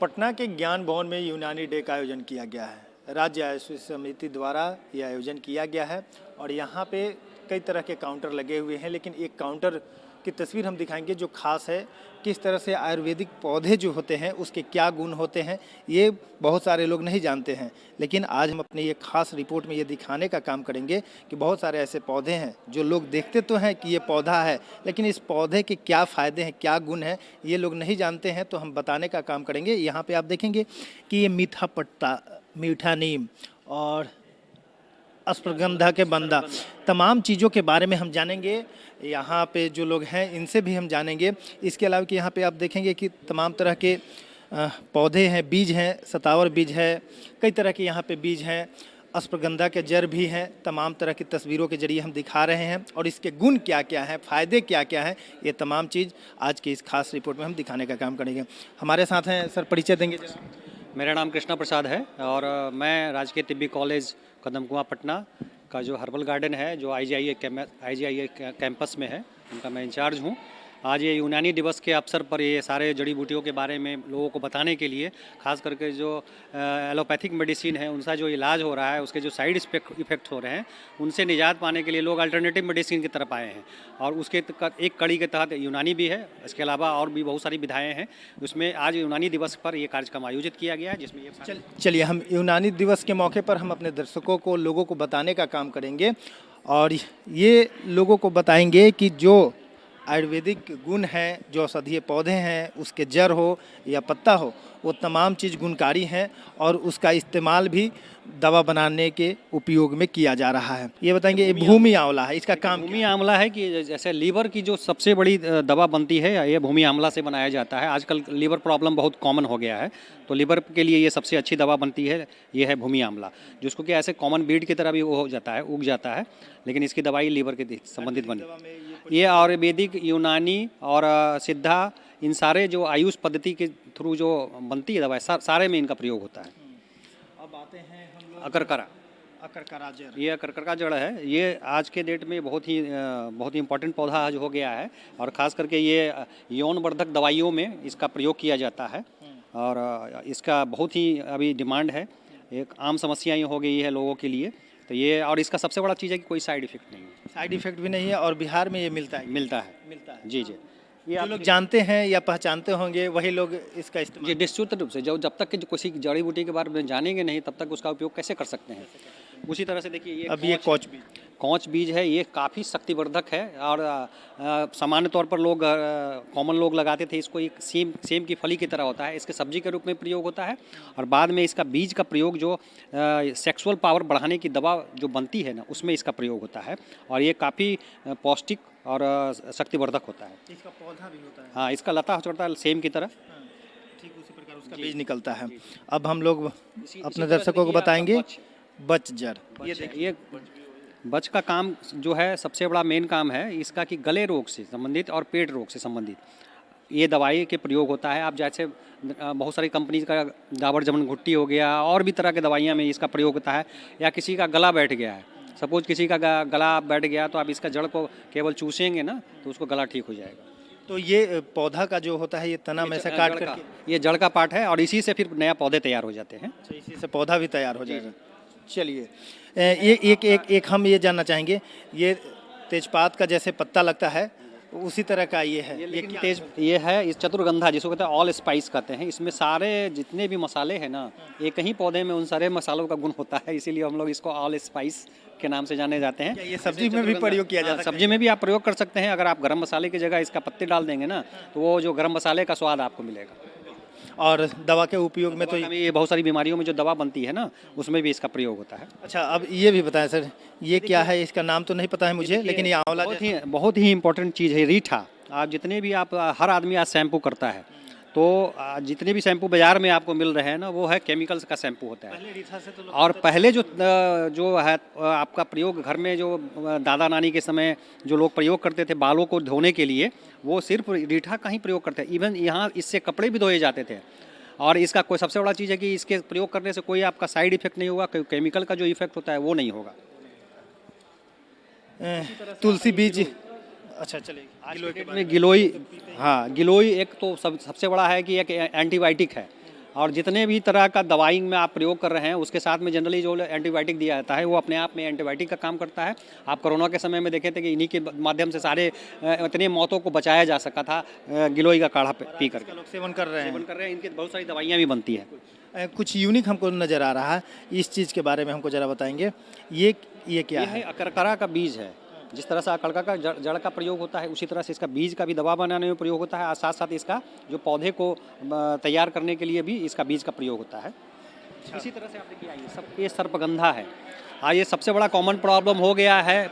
पटना के ज्ञान भवन में यूनानी डे का आयोजन किया गया है। राज्य आयुष समिति द्वारा यह आयोजन किया गया है और यहाँ पे कई तरह के काउंटर लगे हुए हैं, लेकिन एक काउंटर की तस्वीर हम दिखाएंगे जो खास है। किस तरह से आयुर्वेदिक पौधे जो होते हैं उसके क्या गुण होते हैं ये बहुत सारे लोग नहीं जानते हैं, लेकिन आज हम अपनी ये खास रिपोर्ट में ये दिखाने का काम करेंगे कि बहुत सारे ऐसे पौधे हैं जो लोग देखते तो हैं कि ये पौधा है, लेकिन इस पौधे के क्या फ़ायदे हैं, क्या गुण हैं, ये लोग नहीं जानते हैं। तो हम बताने का काम करेंगे। यहाँ पे आप देखेंगे कि ये मीठा पत्ता, मीठा नीम और अश्वगंधा के बंदा, तमाम चीज़ों के बारे में हम जानेंगे। यहाँ पे जो लोग हैं इनसे भी हम जानेंगे। इसके अलावा कि यहाँ पे आप देखेंगे कि तमाम तरह के पौधे हैं, बीज हैं, सतावर बीज है, कई तरह के यहाँ पे बीज हैं, अश्वगंधा के जड़ भी हैं। तमाम तरह की तस्वीरों के जरिए हम दिखा रहे हैं और इसके गुण क्या क्या हैं, फ़ायदे क्या क्या हैं, ये तमाम चीज़ आज की इस खास रिपोर्ट में हम दिखाने का काम करेंगे। हमारे साथ हैं सर, परिचय देंगे जरा। मेरा नाम कृष्णा प्रसाद है और मैं राजकीय तिब्बी कॉलेज कदमकुआं पटना का जो हर्बल गार्डन है, जो आईजीआईए कैंपस में है, उनका मैं इंचार्ज हूँ। आज ये यूनानी दिवस के अवसर पर ये सारे जड़ी बूटियों के बारे में लोगों को बताने के लिए, खास करके जो एलोपैथिक मेडिसिन है उनका जो इलाज हो रहा है, उसके जो साइड इफ़ेक्ट हो रहे हैं, उनसे निजात पाने के लिए लोग अल्टरनेटिव मेडिसिन की तरफ आए हैं। और उसके एक कड़ी के तहत यूनानी भी है, इसके अलावा और भी बहुत सारी विधाएँ हैं। उसमें आज यूनानी दिवस पर ये कार्यक्रम आयोजित किया गया है, जिसमें ये चलिए हम यूनानी दिवस के मौके पर हम अपने दर्शकों को, लोगों को बताने का काम करेंगे और ये लोगों को बताएंगे कि जो आयुर्वेदिक गुण हैं, जो औषधीय पौधे हैं, उसके जड़ हो या पत्ता हो, वो तमाम चीज़ गुणकारी हैं और उसका इस्तेमाल भी दवा बनाने के उपयोग में किया जा रहा है। ये बताएंगे, ये भूमि आंवला है, इसका काम भूमि आंवला है कि जैसे लीवर की जो सबसे बड़ी दवा बनती है, ये भूमि आंवला से बनाया जाता है। आजकल लीवर प्रॉब्लम बहुत कॉमन हो गया है, तो लीवर के लिए ये सबसे अच्छी दवा बनती है, ये है भूमि आंवला, जिसको कि ऐसे कॉमन बीड की तरह भी वो हो जाता है, उग जाता है, लेकिन इसकी दवाई लीवर के संबंधित बनी। ये आयुर्वेदिक, यूनानी और सिद्धा, इन सारे जो आयुष पद्धति के थ्रू जो बनती है दवाई, सारे में इनका प्रयोग होता है। अब आते हैं हम लोग अकरकरा जड़। ये अकरकरा जड़ है, ये आज के डेट में बहुत ही इम्पोर्टेंट पौधा आज हो गया है और ख़ास करके ये यौनवर्धक दवाइयों में इसका प्रयोग किया जाता है और इसका बहुत ही अभी डिमांड है। एक आम समस्या ये हो गई है लोगों के लिए, तो ये, और इसका सबसे बड़ा चीज़ है कि कोई साइड इफ़ेक्ट नहीं है। साइड इफ़ेक्ट भी नहीं है और बिहार में ये मिलता है। जी। ये जो लोग जानते हैं या पहचानते होंगे वही लोग इसका इस्तेमाल। जी, निश्चित रूप से जब तक कि किसी जड़ी बूटी के बारे में जानेंगे नहीं, तब तक उसका उपयोग कैसे कर सकते हैं। उसी तरह से देखिए, ये अब ये कौच बीज है, ये काफ़ी शक्तिवर्धक है और सामान्य तौर पर लोग, कॉमन लोग लगाते थे इसको। एक सेम की फली की तरह होता है, इसके सब्जी के रूप में प्रयोग होता है और बाद में इसका बीज का प्रयोग जो सेक्सुअल पावर बढ़ाने की दवा जो बनती है ना, उसमें इसका प्रयोग होता है और ये काफ़ी पौष्टिक और शक्तिवर्धक होता है। इसका पौधा भी होता है। हाँ, इसका लता होता है सेम की तरह, ठीक उसी प्रकार उसका बीज निकलता है। अब हम लोग अपने दर्शकों को बताएंगे बच जड़। ये देखिए, बच का काम जो है, सबसे बड़ा मेन काम है इसका कि गले रोग से संबंधित और पेट रोग से संबंधित ये दवाई के प्रयोग होता है। आप जैसे बहुत सारी कंपनीज का डाबर जमन घुट्टी हो गया और भी तरह के दवाइयाँ में इसका प्रयोग होता है। या किसी का गला बैठ गया है, सपोज किसी का गला बैठ गया, तो आप इसका जड़ को केवल चूसेंगे ना, तो उसको गला ठीक हो जाएगा। तो ये पौधा का जो होता है, ये तना में से काट करके ये जड़ का पार्ट है और इसी से फिर नया पौधे तैयार हो जाते हैं। इसी से पौधा भी तैयार हो जाएगा। चलिए, एक हम ये जानना चाहेंगे, ये तेजपात का जैसे पत्ता लगता है उसी तरह का ये है। ये है इस चतुर्गंधा, जिसको कहते हैं ऑल स्पाइस कहते हैं। इसमें सारे जितने भी मसाले हैं ना, एक ही पौधे में उन सारे मसालों का गुण होता है, इसीलिए हम लोग इसको ऑल स्पाइस के नाम से जाने जाते हैं। ये सब्जी में भी प्रयोग किया जाता है? सब्जी में भी आप प्रयोग कर सकते हैं। अगर आप गरम मसाले की जगह इसका पत्ते डाल देंगे ना, तो वो जो गरम मसाले का स्वाद आपको मिलेगा। और दवा के उपयोग में तो ये बहुत सारी बीमारियों में जो दवा बनती है ना, उसमें भी इसका प्रयोग होता है। अच्छा, अब ये भी बताएं सर, ये क्या है? इसका नाम तो नहीं पता है मुझे, लेकिन ये आंवला बहुत ही इंपॉर्टेंट चीज़ है, रीठा। आप जितने भी हर आदमी आज शैम्पू करता है, तो जितने भी शैम्पू बाज़ार में आपको मिल रहे हैं ना, वो है केमिकल्स का शैम्पू होता है। और पहले जो है आपका प्रयोग घर में, जो दादा नानी के समय जो लोग प्रयोग करते थे बालों को धोने के लिए, वो सिर्फ रीठा का ही प्रयोग करते हैं। इवन यहाँ इससे कपड़े भी धोए जाते थे। और इसका कोई सबसे बड़ा चीज़ है कि इसके प्रयोग करने से कोई आपका साइड इफेक्ट नहीं होगा, कोई केमिकल का जो इफेक्ट होता है वो नहीं होगा। तुलसी बीज अच्छा चलिए, आज गिलोय के के डेट बारे में गिलोय, हाँ गिलोय एक तो सबसे बड़ा है कि एक एंटीबायोटिक है। और जितने भी तरह का दवाई में आप प्रयोग कर रहे हैं उसके साथ में जनरली जो एंटीबायोटिक दिया जाता है वो अपने आप में एंटीबायोटिक का काम करता है। आप कोरोना के समय में देखे थे कि इन्हीं के माध्यम से सारे इतने मौतों को बचाया जा सका था, गिलोय का काढ़ा पी इसका करके लोग सेवन कर रहे सेवन हैं। कर रहे हैं। इनकी बहुत सारी दवाइयाँ भी बनती है। कुछ यूनिक हमको नज़र आ रहा है, इस चीज़ के बारे में हमको ज़रा बताएंगे। ये क्या ये है? है अकरकरा का बीज है। जिस तरह से अकरकरा का जड़ का प्रयोग होता है उसी तरह से इसका बीज का भी दवा बनाने में प्रयोग होता है, और साथ साथ इसका जो पौधे को तैयार करने के लिए भी इसका बीज का प्रयोग होता है। इसी तरह से आप देखिए, आइए सब ये सर्पगंधा है। ये सबसे बड़ा कॉमन प्रॉब्लम हो गया है,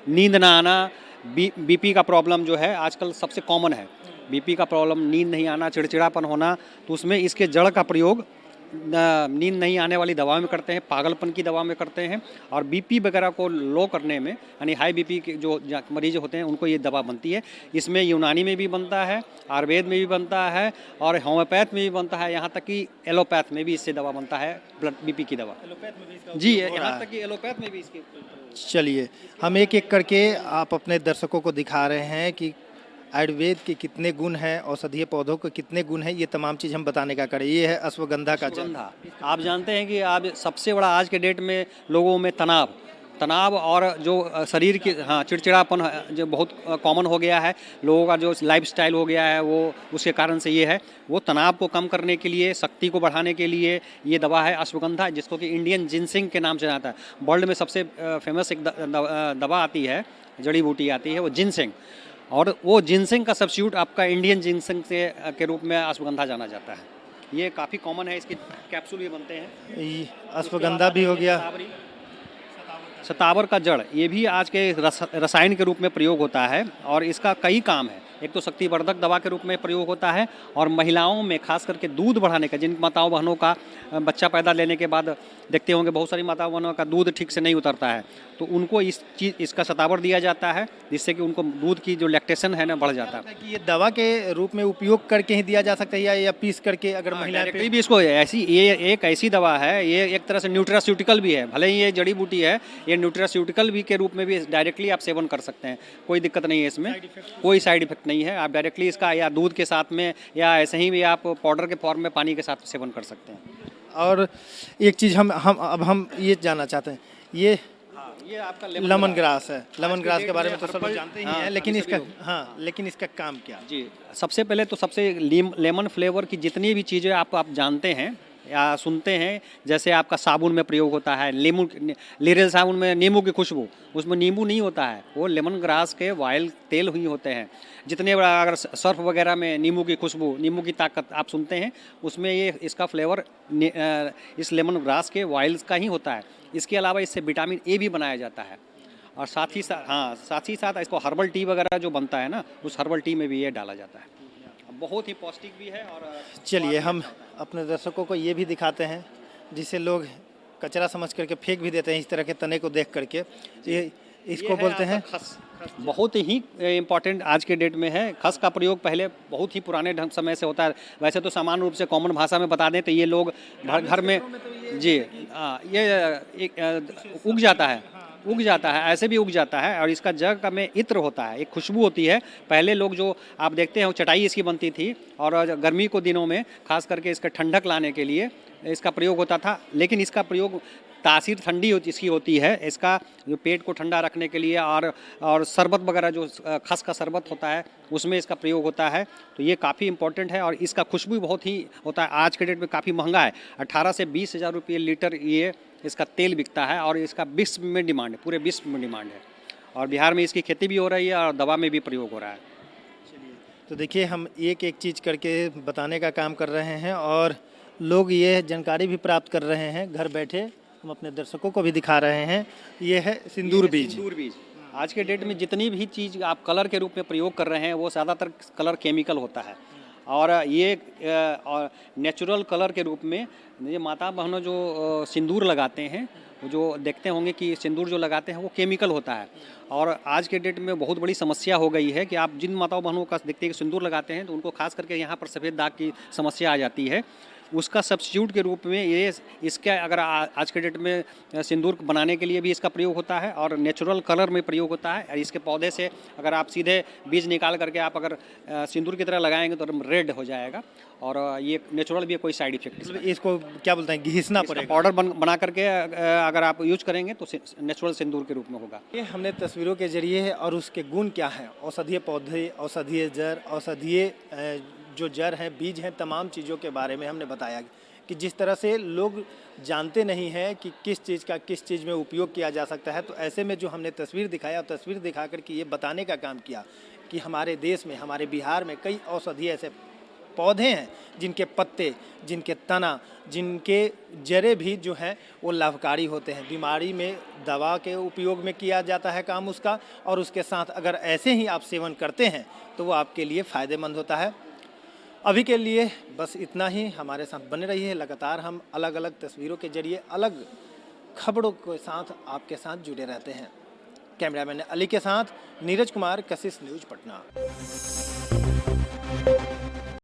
नींद ना आना, बीपी का प्रॉब्लम जो है आजकल सबसे कॉमन है। बीपी का प्रॉब्लम, नींद नहीं आना, चिड़चिड़ापन होना, तो उसमें इसके जड़ का प्रयोग नींद नहीं आने वाली दवाओं में करते हैं, पागलपन की दवा में करते हैं, और बीपी वगैरह को लो करने में, यानी हाई बीपी के जो मरीज होते हैं उनको ये दवा बनती है। इसमें यूनानी में भी बनता है, आयुर्वेद में भी बनता है, और होम्योपैथ में भी बनता है, यहाँ तक कि एलोपैथ में भी इससे दवा बनता है, ब्लड बीपी की दवा। जी, यहाँ तक कि एलोपैथ में भी इसकी। चलिए, हम एक एक करके आप अपने दर्शकों को दिखा रहे हैं कि आयुर्वेद के कितने गुण हैं, औषधीय पौधों के कितने गुण हैं, ये तमाम चीज़ हम बताने का करें। ये है अश्वगंधा का जल। अश्वगंधा, आप जानते हैं कि आज सबसे बड़ा आज के डेट में लोगों में तनाव और जो शरीर की, हाँ, चिड़चिड़ापन जो बहुत कॉमन हो गया है। लोगों का जो लाइफस्टाइल हो गया है वो उसके कारण से ये है। वो तनाव को कम करने के लिए, शक्ति को बढ़ाने के लिए ये दवा है अश्वगंधा, जिसको कि इंडियन जिनसिंग के नाम से जाता है। वर्ल्ड में सबसे फेमस एक दवा आती है, जड़ी बूटी आती है, वो जिनसिंग। और वो जिनसिंग का सब्स्टिट्यूट आपका इंडियन जिनसिंग से के रूप में अश्वगंधा जाना जाता है। ये काफ़ी कॉमन है, इसके कैप्सूल भी बनते हैं। ये अश्वगंधा भी हो गया। शतावर का जड़, ये भी आज के रसायन के रूप में प्रयोग होता है, और इसका कई काम है। एक तो शक्तिवर्धक दवा के रूप में प्रयोग होता है, और महिलाओं में खास करके दूध बढ़ाने का, जिन माताओं बहनों का बच्चा पैदा लेने के बाद देखते होंगे बहुत सारी माताओं बहनों का दूध ठीक से नहीं उतरता है, तो उनको इसका शतावर दिया जाता है, जिससे कि उनको दूध की जो लैक्टेशन है ना बढ़ जाता है। कि ये दवा के रूप में उपयोग करके ही दिया जा सकता है या पीस करके, अगर महिला डायरेक्टली भी इसको ऐसी, ये एक ऐसी दवा है, ये एक तरह से न्यूट्रास्यूटिकल भी है। भले ही ये जड़ी बूटी है, ये न्यूट्रास्यूटिकल भी के रूप में भी डायरेक्टली आप सेवन कर सकते हैं, कोई दिक्कत नहीं है इसमें, कोई साइड इफेक्ट नहीं है। आप डायरेक्टली इसका या दूध के साथ में या ऐसे ही भी आप पाउडर के फॉर्म में पानी के साथ सेवन कर सकते हैं। और एक चीज़ हम ये जानना चाहते हैं, ये आपका लेमन ग्रास है। लेमन ग्रास के बारे में तो सब लोग जानते ही हाँ, हैं, लेकिन इसका काम क्या? जी, सबसे पहले तो सबसे लेमन फ्लेवर की जितनी भी चीज़ें आप जानते हैं या सुनते हैं, जैसे आपका साबुन में प्रयोग होता है, लिरियल साबुन में नींबू की खुशबू, उसमें नींबू नहीं होता है, वो लेमन ग्रास के वायल तेल ही होते हैं। जितने बड़ा अगर सर्फ वगैरह में नींबू की खुशबू, नींबू की ताकत आप सुनते हैं, उसमें ये इसका फ्लेवर इस लेमन ग्रास के वायल्स का ही होता है। इसके अलावा इससे विटामिन ए भी बनाया जाता है, और साथ ही साथ इसको हर्बल टी वगैरह जो बनता है ना, उस हर्बल टी में भी ये डाला जाता है। बहुत ही पौष्टिक भी है। और चलिए, हम अपने दर्शकों को ये भी दिखाते हैं, जिसे लोग कचरा समझ करके फेंक भी देते हैं, इस तरह के तने को देख करके। ये इसको बोलते हैं खस। बहुत ही इम्पॉर्टेंट आज के डेट में है। खस का प्रयोग पहले बहुत ही पुराने ढंग समय से होता है। वैसे तो सामान्य रूप से कॉमन भाषा में बता दें तो ये लोग घर में, जी, ये उग जाता है, ऐसे भी उग जाता है, और इसका जग में इत्र होता है, एक खुशबू होती है। पहले लोग जो आप देखते हैं चटाई इसकी बनती थी, और गर्मी को दिनों में खास करके इसका ठंडक लाने के लिए इसका प्रयोग होता था। लेकिन इसका प्रयोग तासीर ठंडी इसकी होती है, इसका जो पेट को ठंडा रखने के लिए, और शरबत वगैरह जो खस का शरबत होता है उसमें इसका प्रयोग होता है। तो ये काफ़ी इंपॉर्टेंट है, और इसका खुशबू बहुत ही होता है। आज के डेट में काफ़ी महंगा है, 18 से 20 हज़ार रुपये लीटर ये इसका तेल बिकता है, और इसका विश्व में डिमांड है, पूरे विश्व में डिमांड है। और बिहार में इसकी खेती भी हो रही है, और दवा में भी प्रयोग हो रहा है। तो देखिए, हम एक एक चीज़ करके बताने का काम कर रहे हैं, और लोग ये जानकारी भी प्राप्त कर रहे हैं घर बैठे। हम अपने दर्शकों को भी दिखा रहे हैं। ये है सिंदूर बीज। आज के डेट में जितनी भी चीज़ आप कलर के रूप में प्रयोग कर रहे हैं वो ज़्यादातर कलर केमिकल होता है, और ये नेचुरल कलर के रूप में ये माता बहनों जो सिंदूर लगाते हैं, जो देखते होंगे कि सिंदूर जो लगाते हैं वो केमिकल होता है। और आज के डेट में बहुत बड़ी समस्या हो गई है कि आप जिन माताओं बहनों का देखते हैं कि सिंदूर लगाते हैं तो उनको खास करके यहाँ पर सफ़ेद दाग की समस्या आ जाती है। उसका सब्स्टिट्यूट के रूप में ये इसका अगर आज के डेट में सिंदूर बनाने के लिए भी इसका प्रयोग होता है और नेचुरल कलर में प्रयोग होता है। और इसके पौधे से अगर आप सीधे बीज निकाल करके आप अगर सिंदूर की तरह लगाएंगे तो रेड हो जाएगा और ये नेचुरल भी कोई साइड इफेक्ट मतलब इसको क्या बोलते हैं, घिसना पड़ेगा। पाउडर बना करके अगर आप यूज करेंगे तो नेचुरल सिंदूर के रूप में होगा। ये हमने तस्वीरों के जरिए है और उसके गुण क्या हैं, औषधीय पौधे, औषधीय जड़, औषधीय जो जड़ हैं, बीज हैं, तमाम चीज़ों के बारे में हमने बताया कि जिस तरह से लोग जानते नहीं हैं कि किस चीज़ का किस चीज़ में उपयोग किया जा सकता है, तो ऐसे में जो हमने तस्वीर दिखाया और तस्वीर दिखा कर के ये बताने का काम किया कि हमारे देश में, हमारे बिहार में कई औषधीय ऐसे पौधे हैं जिनके पत्ते, जिनके तना, जिनके जड़ें भी जो हैं वो लाभकारी होते हैं। बीमारी में दवा के उपयोग में किया जाता है काम उसका, और उसके साथ अगर ऐसे ही आप सेवन करते हैं तो वो आपके लिए फ़ायदेमंद होता है। अभी के लिए बस इतना ही। हमारे साथ बने रहिए, लगातार हम अलग अलग तस्वीरों के जरिए अलग खबरों के साथ आपके साथ जुड़े रहते हैं। कैमरामैन अली के साथ नीरज कुमार, कशिश न्यूज़ पटना।